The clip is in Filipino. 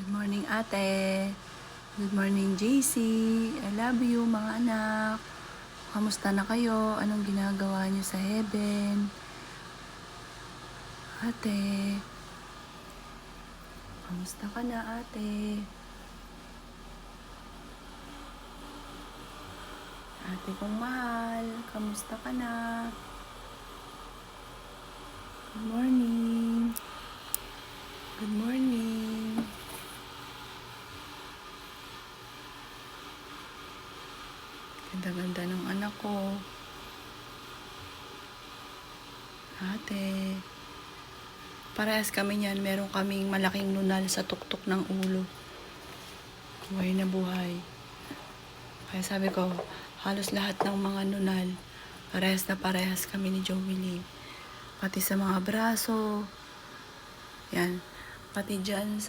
Good morning, ate. Good morning, JC. I love you, mga anak. Kamusta na kayo? Anong ginagawa niyo sa heaven? Ate. Kamusta ka na, ate? Ate kong mahal, kamusta ka na? Good morning. Good morning. Ganda-ganda ng anak ko. Ate. Parehas kami niyan. Meron kaming malaking nunal sa tuktok ng ulo. Buhay na buhay. Kaya sabi ko, halos lahat ng mga nunal, parehas na parehas kami ni Joey Lee. Pati sa mga braso. Yan. Pati dyan